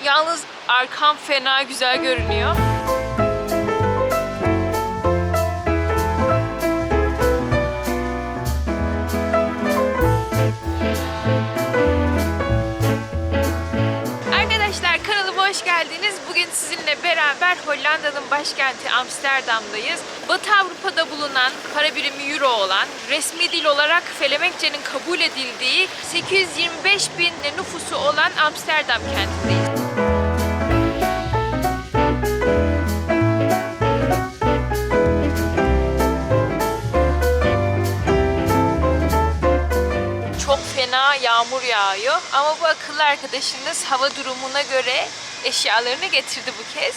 Yalnız arkam fena güzel görünüyor. Arkadaşlar kanalıma hoş geldiniz. Bugün sizinle beraber Hollanda'nın başkenti Amsterdam'dayız. Batı Avrupa'da bulunan, para birimi euro olan, resmi dil olarak Felemenkçe'nin kabul edildiği 825 bin nüfusu olan Amsterdam kentindeyiz. Çok fena yağmur yağıyor ama bu akıllı arkadaşınız hava durumuna göre eşyalarını getirdi bu kez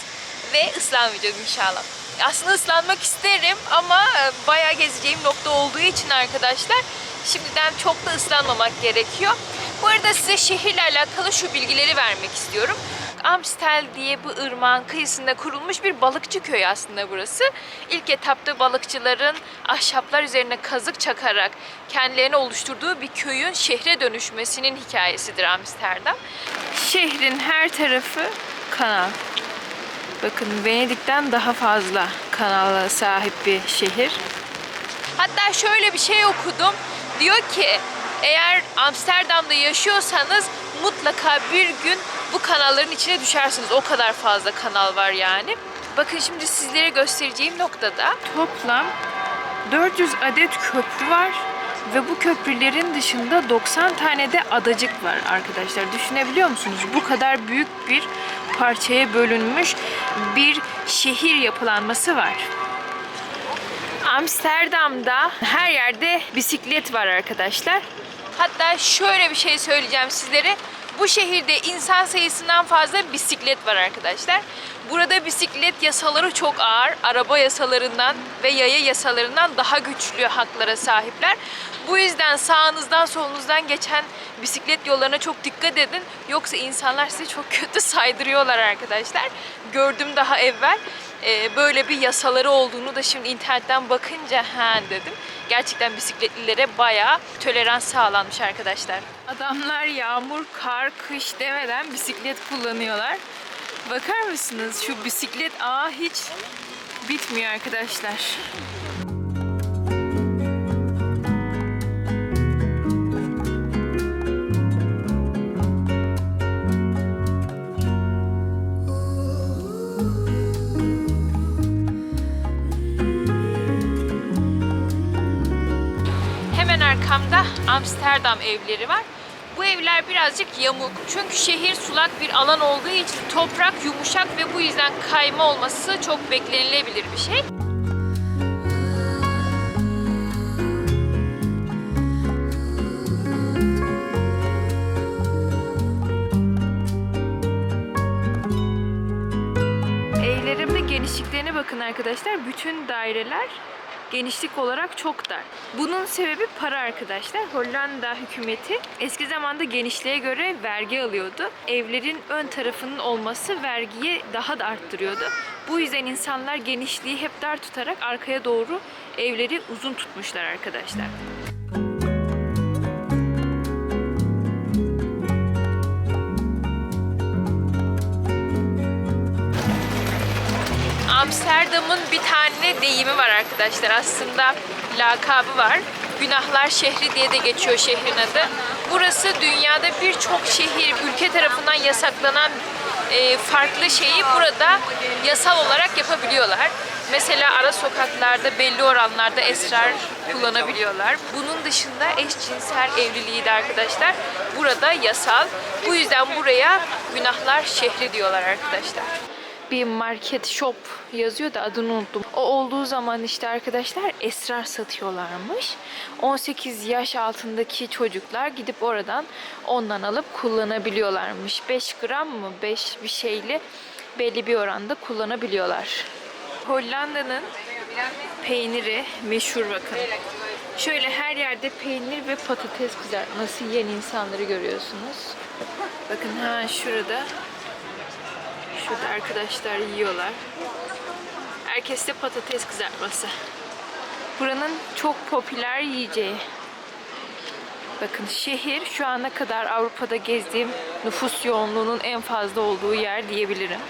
ve ıslanmayacağız inşallah. Aslında ıslanmak isterim ama bayağı gezeceğim nokta olduğu için arkadaşlar şimdiden çok da ıslanmamak gerekiyor. Bu arada size şehirle alakalı şu bilgileri vermek istiyorum. Amstel diye bu ırmağın kıyısında kurulmuş bir balıkçı köyü aslında burası. İlk etapta balıkçıların ahşaplar üzerine kazık çakarak kendilerini oluşturduğu bir köyün şehre dönüşmesinin hikayesidir Amsterdam. Şehrin her tarafı kanal. Bakın Venedik'ten daha fazla kanala sahip bir şehir. Hatta şöyle bir şey okudum. Diyor ki eğer Amsterdam'da yaşıyorsanız mutlaka bir gün bu kanalların içine düşersiniz. O kadar fazla kanal var yani. Bakın şimdi sizlere göstereceğim noktada toplam 400 adet köprü var. Ve bu köprülerin dışında 90 tane de adacık var arkadaşlar. Düşünebiliyor musunuz? Bu kadar büyük bir parçaya bölünmüş bir şehir yapılanması var. Amsterdam'da her yerde bisiklet var arkadaşlar. Hatta şöyle bir şey söyleyeceğim sizlere. Bu şehirde insan sayısından fazla bisiklet var arkadaşlar. Burada bisiklet yasaları çok ağır. Araba yasalarından ve yaya yasalarından daha güçlü haklara sahipler. Bu yüzden sağınızdan solunuzdan geçen bisiklet yollarına çok dikkat edin. Yoksa insanlar sizi çok kötü saydırıyorlar arkadaşlar. Gördüm daha evvel. Böyle bir yasaları olduğunu da şimdi internetten bakınca dedim. Gerçekten bisikletlilere bayağı tolerans sağlanmış arkadaşlar. Adamlar yağmur, kar, kış demeden bisiklet kullanıyorlar. Bakar mısınız? Şu bisiklet ağı hiç bitmiyor arkadaşlar. Arkamda Amsterdam evleri var. Bu evler birazcık yamuk. Çünkü şehir sulak bir alan olduğu için toprak yumuşak ve bu yüzden kayma olması çok beklenilebilir bir şey. Evlerimin genişliklerine bakın arkadaşlar. Bütün daireler genişlik olarak çok dar. Bunun sebebi para arkadaşlar. Hollanda hükümeti eski zamanda genişliğe göre vergi alıyordu. Evlerin ön tarafının olması vergiyi daha da arttırıyordu. Bu yüzden insanlar genişliği hep dar tutarak arkaya doğru evleri uzun tutmuşlar arkadaşlar. Amsterdam'ın bir tane deyimi var arkadaşlar. Aslında lakabı var. Günahlar şehri diye de geçiyor şehrin adı. Burası dünyada birçok şehir, ülke tarafından yasaklanan farklı şeyi burada yasal olarak yapabiliyorlar. Mesela ara sokaklarda belli oranlarda esrar kullanabiliyorlar. Bunun dışında eşcinsel evliliği de arkadaşlar burada yasal. Bu yüzden buraya günahlar şehri diyorlar arkadaşlar. Bir market shop yazıyor da adını unuttum. O olduğu zaman işte arkadaşlar esrar satıyorlarmış. 18 yaş altındaki çocuklar gidip oradan ondan alıp kullanabiliyorlarmış. 5 gram mı 5 bir şeyle belli bir oranda kullanabiliyorlar. Hollanda'nın peyniri meşhur bakın. Şöyle her yerde peynir ve patates kızartması yiyen insanları görüyorsunuz. Bakın hemen şurada. Şurada arkadaşlar yiyorlar. Herkes de patates kızartması. Buranın çok popüler yiyeceği. Bakın şehir şu ana kadar Avrupa'da gezdiğim nüfus yoğunluğunun en fazla olduğu yer diyebilirim.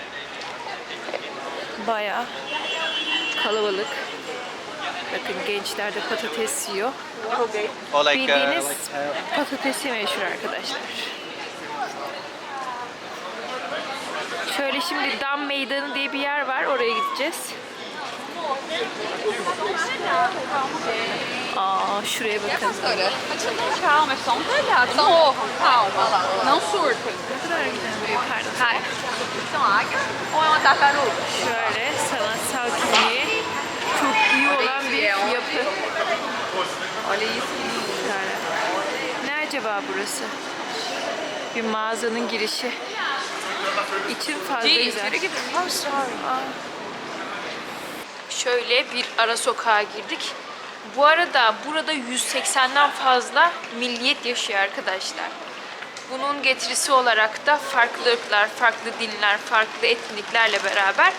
Bayağı kalabalık. Bakın gençler de patates yiyor. Bildiğiniz patatesi meşhur arkadaşlar. Şöyle şimdi Dam Meydanı diye bir yer var. Oraya gideceğiz. Aa, şuraya bakın. Şöyle sanatsal kimliği çok iyi olan bir yapı. Şöyle. Ne acaba burası? Bir mağazanın girişi. İçim fazla güzel. Şöyle bir ara sokağa girdik. Bu arada burada 180'den fazla milliyet yaşıyor arkadaşlar. Bunun getirisi olarak da farklı ırklar, farklı dinler, farklı etniklerle beraber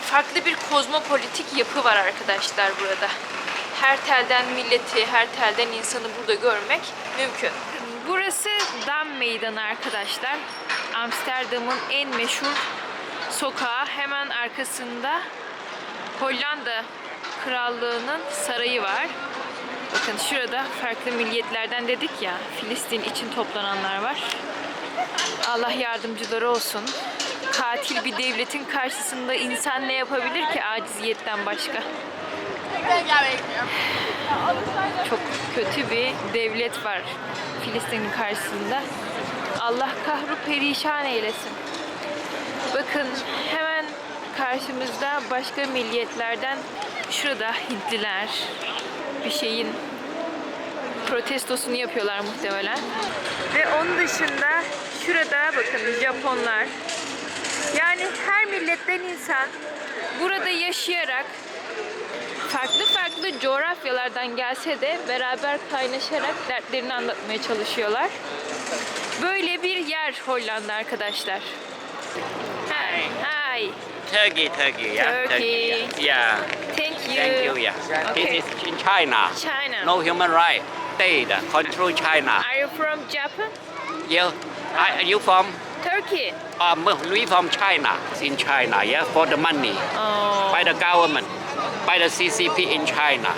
farklı bir kozmopolitik yapı var arkadaşlar burada. Her telden milleti, her telden insanı burada görmek mümkün. Burası Dam Meydanı arkadaşlar. Amsterdam'ın en meşhur sokağı. Hemen arkasında Hollanda Krallığı'nın sarayı var. Bakın şurada farklı milliyetlerden dedik ya, Filistin için toplananlar var. Allah yardımcıları olsun. Katil bir devletin karşısında insan ne yapabilir ki aciziyetten başka? Çok kötü bir devlet var Filistin'in karşısında. Allah kahru perişan eylesin. Bakın hemen karşımızda başka milliyetlerden, şurada Hintliler bir şeyin protestosunu yapıyorlar muhtemelen. Ve onun dışında şurada bakın Japonlar. Yani her milletten insan burada yaşayarak farklı farklı coğrafyalardan gelse de beraber kaynaşarak dertlerini anlatmaya çalışıyorlar. Böyle bir yer Hollanda arkadaşlar. Hi. Turkey, yeah. Turkey. Yeah. Thank you. Thank you, yeah. Okay. This is in China. China. No human right. State control China. Are you from Japan? Yeah. You from? Turkey. We from China. In China, yeah, for the money. Oh. By the government. By the CCP in China.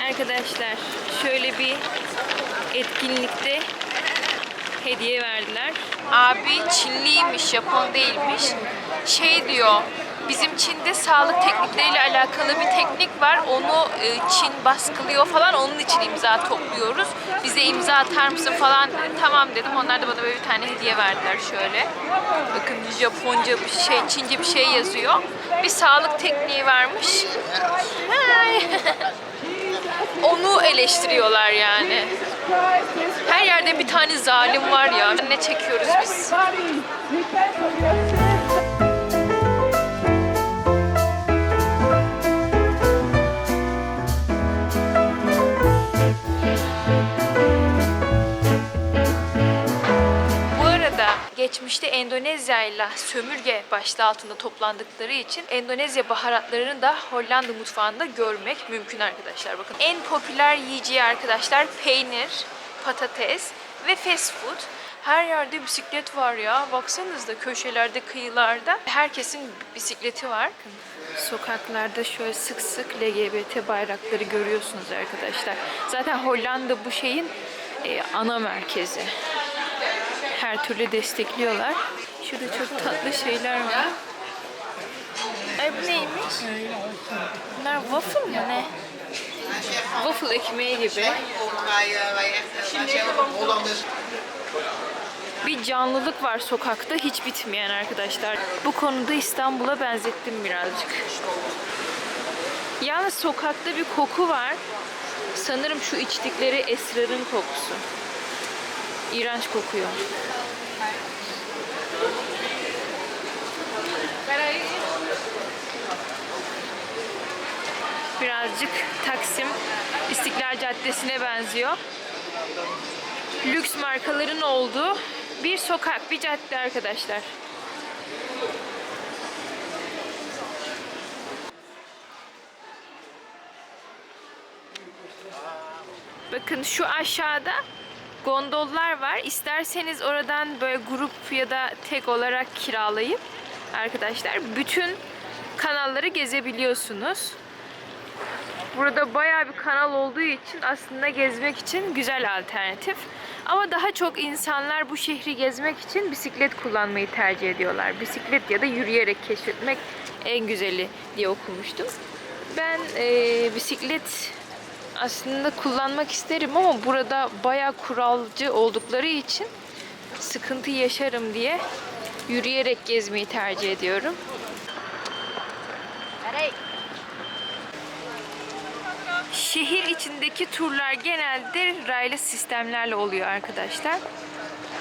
Arkadaşlar şöyle bir etkinlikte hediye verdiler. Abi Çinliymiş, Japon değilmiş. Şey diyor, bizim Çin'de sağlık teknikleriyle alakalı bir teknik var. Onu Çin baskılıyor falan, onun için imza topluyoruz. Bize imza atar mısın falan. Tamam dedim. Onlar da bana böyle bir tane hediye verdiler şöyle. Bakın Japonca bir şey, Çince bir şey yazıyor. Bir sağlık tekniği varmış. Onu eleştiriyorlar yani. Her yerde bir tane zalim var ya. Ne çekiyoruz biz? Bu arada geçmişte Endonezya ile sömürge başlığı altında toplandıkları için Endonezya baharatlarını da Hollanda mutfağında görmek mümkün arkadaşlar. Bakın en popüler yiyeceği arkadaşlar peynir, patates ve fast food. Her yerde bisiklet var ya. Baksanıza köşelerde, kıyılarda. Herkesin bisikleti var. Sokaklarda şöyle sık sık LGBT bayrakları görüyorsunuz arkadaşlar. Zaten Hollanda bu şeyin ana merkezi. Her türlü destekliyorlar. Şurada çok tatlı şeyler var. Ay bu neymiş? Bunlar waffle mı ne? Waffle ekmeği gibi. Bir canlılık var sokakta, hiç bitmeyen arkadaşlar. Bu konuda İstanbul'a benzettim birazcık. Yalnız sokakta bir koku var. Sanırım şu içtikleri esrarın kokusu. İğrenç kokuyor. Birazcık Taksim İstiklal Caddesi'ne benziyor. Lüks markaların olduğu bir sokak, bir cadde arkadaşlar. Bakın şu aşağıda gondollar var. İsterseniz oradan böyle grup ya da tek olarak kiralayıp arkadaşlar bütün kanalları gezebiliyorsunuz. Burada bayağı bir kanal olduğu için aslında gezmek için güzel alternatif. Ama daha çok insanlar bu şehri gezmek için bisiklet kullanmayı tercih ediyorlar. Bisiklet ya da yürüyerek keşfetmek en güzeli diye okumuştum. Ben bisiklet aslında kullanmak isterim ama burada bayağı kuralcı oldukları için sıkıntı yaşarım diye yürüyerek gezmeyi tercih ediyorum. Şehir içindeki turlar genelde raylı sistemlerle oluyor arkadaşlar.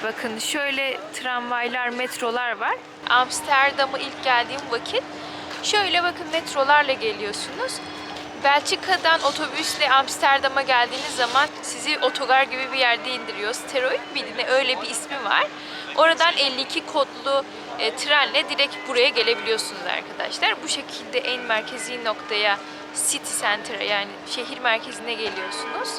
Bakın şöyle tramvaylar, metrolar var. Amsterdam'a ilk geldiğim vakit şöyle bakın metrolarla geliyorsunuz. Belçika'dan otobüsle Amsterdam'a geldiğiniz zaman sizi otogar gibi bir yerde indiriyor. Steroid miydi ne, öyle bir ismi var. Oradan 52 kodlu trenle direkt buraya gelebiliyorsunuz arkadaşlar. Bu şekilde en merkezi noktaya, City Center'a yani şehir merkezine geliyorsunuz.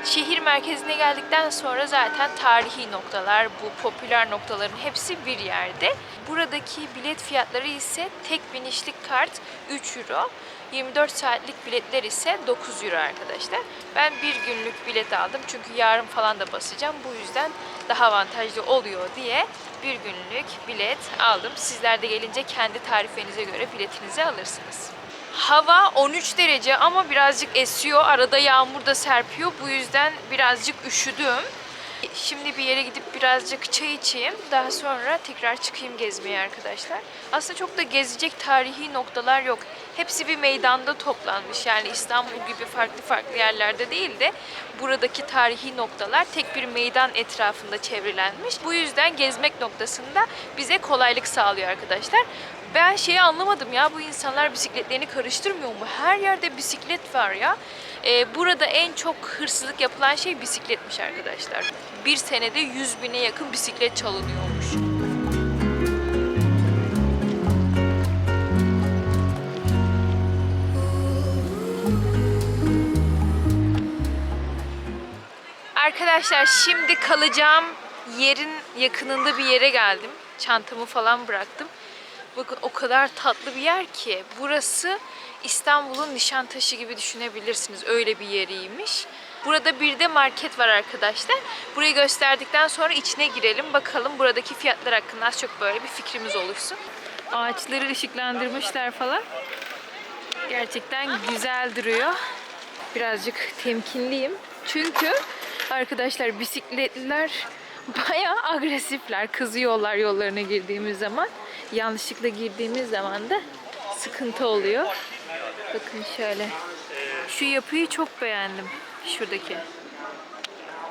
Şehir merkezine geldikten sonra zaten tarihi noktalar, bu popüler noktaların hepsi bir yerde. Buradaki bilet fiyatları ise tek binişlik kart 3 euro. 24 saatlik biletler ise 9 euro arkadaşlar. Ben bir günlük bilet aldım çünkü yarın falan da basacağım. Bu yüzden daha avantajlı oluyor diye bir günlük bilet aldım. Sizler de gelince kendi tarifenize göre biletinizi alırsınız. Hava 13 derece ama birazcık esiyor. Arada yağmur da serpiyor. Bu yüzden birazcık üşüdüm. Şimdi bir yere gidip birazcık çay içeyim. Daha sonra tekrar çıkayım gezmeye arkadaşlar. Aslında çok da gezecek tarihi noktalar yok. Hepsi bir meydanda toplanmış. Yani İstanbul gibi farklı farklı yerlerde değil de buradaki tarihi noktalar tek bir meydan etrafında çevrelenmiş. Bu yüzden gezmek noktasında bize kolaylık sağlıyor arkadaşlar. Ben şeyi anlamadım ya, bu insanlar bisikletlerini karıştırmıyor mu? Her yerde bisiklet var ya. Burada en çok hırsızlık yapılan şey bisikletmiş arkadaşlar. Bir senede 100.000'e yakın bisiklet çalınıyormuş. Arkadaşlar şimdi kalacağım yerin yakınında bir yere geldim. Çantamı falan bıraktım. Bakın o kadar tatlı bir yer ki. Burası İstanbul'un Nişantaşı gibi düşünebilirsiniz. Öyle bir yeriymiş. Burada bir de market var arkadaşlar. Burayı gösterdikten sonra içine girelim. Bakalım buradaki fiyatlar hakkında az çok böyle bir fikrimiz oluşsun. Ağaçları ışıklandırmışlar falan. Gerçekten güzel duruyor. Birazcık temkinliyim. Çünkü arkadaşlar bisikletliler bayağı agresifler. Kızıyorlar yollarına girdiğimiz zaman. Yanlışlıkla girdiğimiz zaman da sıkıntı oluyor. Bakın şöyle. Şu yapıyı çok beğendim. Şuradaki.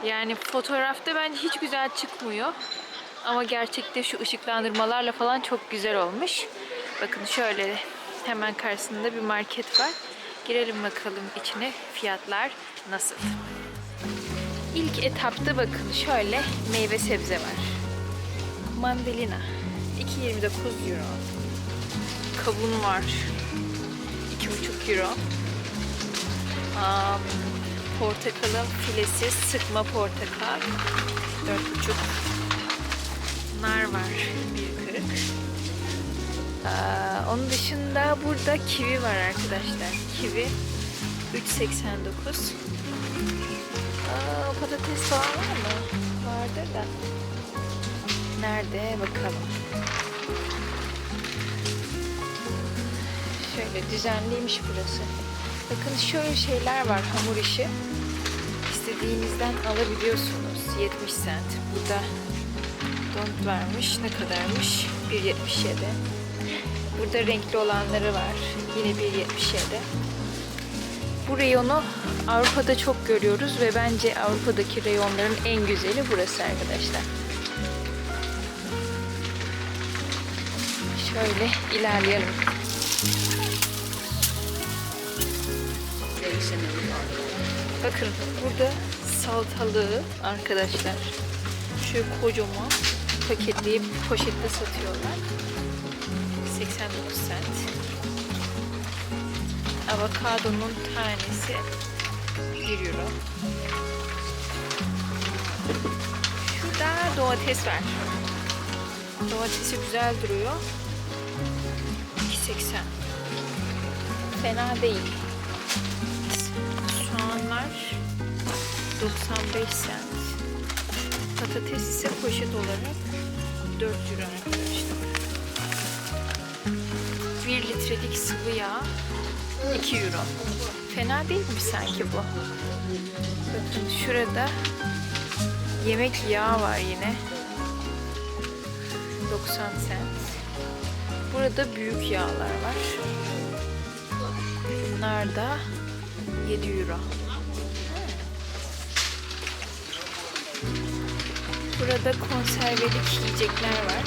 Yani fotoğrafta bence hiç güzel çıkmıyor. Ama gerçekte şu ışıklandırmalarla falan çok güzel olmuş. Bakın şöyle hemen karşısında bir market var. Girelim bakalım içine, fiyatlar nasıl? İlk etapta bakın şöyle meyve sebze var. Mandalina 2,29 euro. Kavun var 2,5 euro. Portakalın filesi, sıkma portakal 4,5. Nar var 1,40. Onun dışında burada kivi var arkadaşlar. Kivi 3,89. Patates falan var mı? Vardır da. Nerede? Bakalım. Şöyle düzenliymiş burası. Bakın şöyle şeyler var, hamur işi. İstediğinizden alabiliyorsunuz. 70 cent. Burada don't vermiş. Ne kadarmış? 1,77. Burada renkli olanları var. Yine 1,77. Bu reyonu Avrupa'da çok görüyoruz ve bence Avrupa'daki reyonların en güzeli burası arkadaşlar. Şöyle ilerleyelim. Bakın burada salatalığı arkadaşlar şu kocaman paketleyip poşette satıyorlar. 89 cent. Avokadonun tanesi 1 euro. Şurada domates var. Domatesi güzel duruyor. 2.80. Fena değil. Soğanlar 95 cent. Patates ise poşet olarak 4 euro arkadaşlar. 1 litrelik sıvı yağ 2 euro. Fena değil mi sanki bu? Bakın şurada yemek yağı var yine. 90 cent. Burada büyük yağlar var. Bunlar da 7 euro. Burada konservelik yiyecekler var.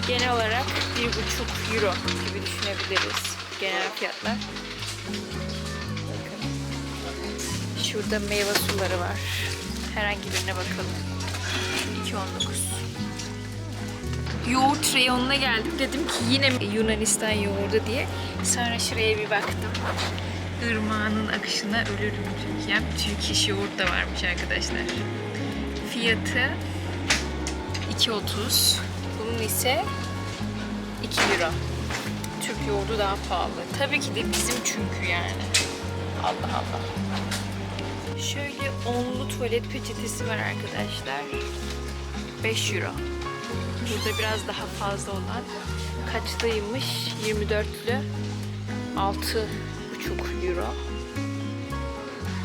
Genel olarak 1,5 euro gibi düşünebiliriz genel fiyatlar. Bakın. Şurada meyve suları var. Herhangi birine bakalım. 2.19. Yoğurt reyonuna geldim. Dedim ki yine Yunanistan yoğurdu diye. Sonra şuraya bir baktım. Irmağının akışına ölürüm Türkiye'm. Türk iş yoğurt da varmış arkadaşlar. Fiyatı 2.30. Bunun ise 2 euro. Türk yoğurdu daha pahalı. Tabii ki de bizim çünkü yani. Allah Allah. Şöyle onlu tuvalet peçetesi var arkadaşlar. 5 euro. Burada biraz daha fazla olan kaçlıymış? 24'lü 6,5 euro.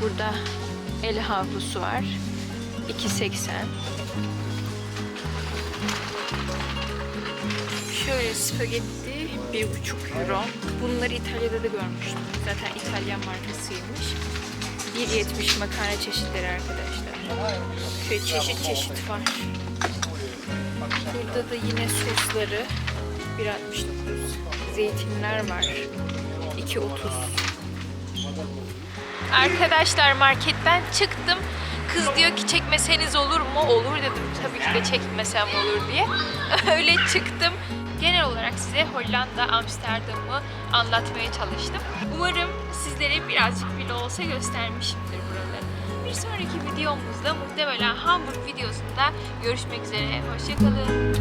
Burada el havlusu var. 2.80. Şöyle spagetti 1,5 euro. Bunları İtalya'da da görmüştüm. Zaten İtalyan markasıymış. 1.70 makarna çeşitleri arkadaşlar. Şöyle çeşit çeşit var. Burada da yine sosları 1.69. Zeytinler var. 2.30. Arkadaşlar marketten çıktım. Kız diyor ki çekmeseniz olur mu? Olur dedim. Tabii ki de çekmesem olur diye. Öyle çıktım. Genel olarak size Hollanda, Amsterdam'ı anlatmaya çalıştım. Umarım sizlere birazcık bile olsa göstermişimdir buraları. Bir sonraki videomuzda muhtemelen Hamburg videosunda görüşmek üzere. Hoşçakalın.